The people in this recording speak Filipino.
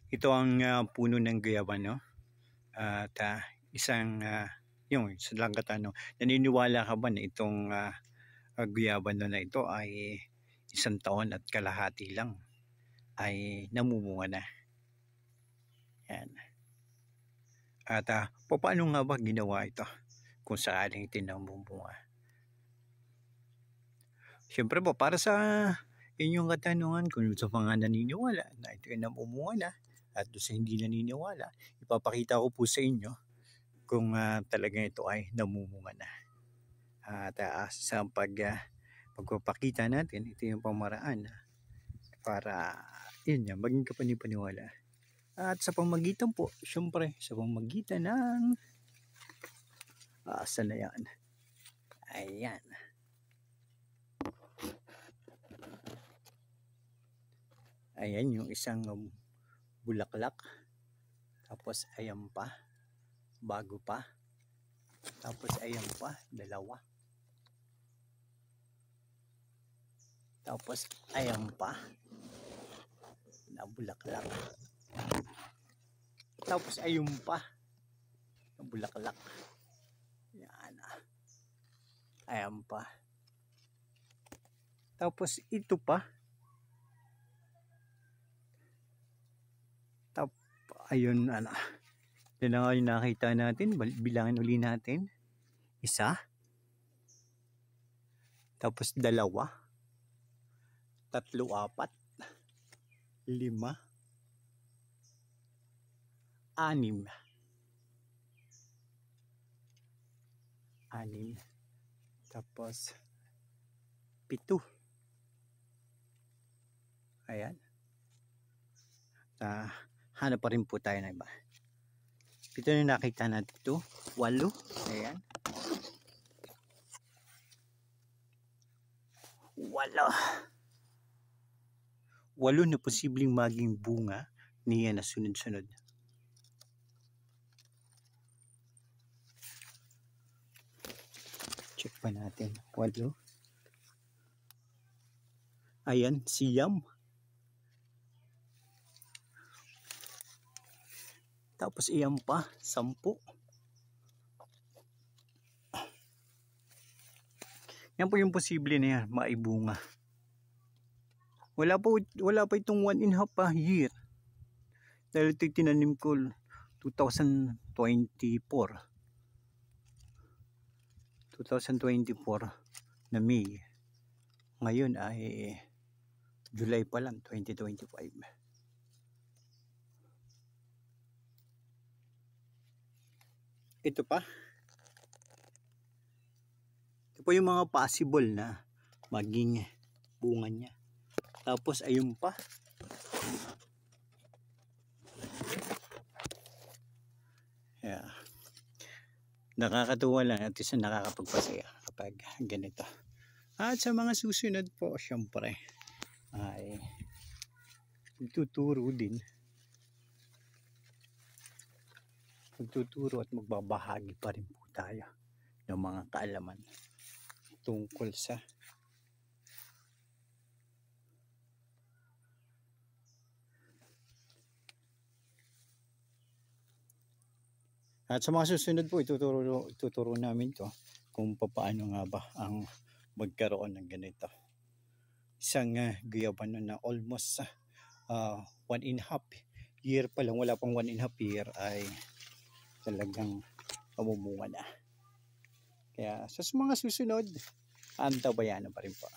Ito ang puno ng guyabano at isang yung isa lang katanong, naniniwala ka ba na itong guyabano na ito ay 1 taon at kalahati lang ay namumunga na? Yan. At paano nga ba ginawa ito kung sakaling ito namumunga? Siyempre po, para sa inyong katanungan, kung sa mga naniniwala na ito ay namumunga na, at sa hindi naniniwala, ipapakita ko po sa inyo kung talagang ito ay namumunga na. At sa pagpapakita natin, ito yung pamaraan para yun yan, maging kapanipaniwala. At sa pamagitan po, syempre, sa pamagitan ng saan na yan? Ayan. Ayan yung isang bulaklak. Tapos ayan pa. Bago pa. Tapos ayan pa. 2. Tapos ayan pa. Na bulaklak. Tapos ayun pa. Na bulaklak. Yan. Ayan pa. Tapos ito pa. Ayun, yan na nga yung nakita natin. Bilangin uli natin. 1. Tapos 2. 3, 4. 5. 6. 6. Tapos 7. Ayan. Hanap pa rin po tayo na iba. 7 na nakita natin ito. 8. Ayan. 8 na posibleng maging bunga niya na sunod-sunod. Check pa natin. 8. Ayan, siyam. Tapos iyan pa, 10. Yan po yung posible na yan, maibunga. Wala pa itong 1.5 year. Dahil ito tinanim ko 2024 na May. Ngayon ay July pa lang, 2025. Ito pa. Ito po yung mga possible na maging bunga niya. Tapos ayun pa. Yeah. Nakakatuwa lang at isa nakakapagpasaya kapag ganito. At sa mga susunod po, syempre ay magtuturo at magbabahagi pa rin po tayo ng mga kaalaman tungkol sa at sa mga susunod po ituturo namin to kung paano nga ba ang magkaroon ng ganito. Isang guyabano na almost 1.5 year pa lang, wala pang 1.5 year ay talagang mamumunga na. Kaya sa mga susunod, antabayanan pa rin po.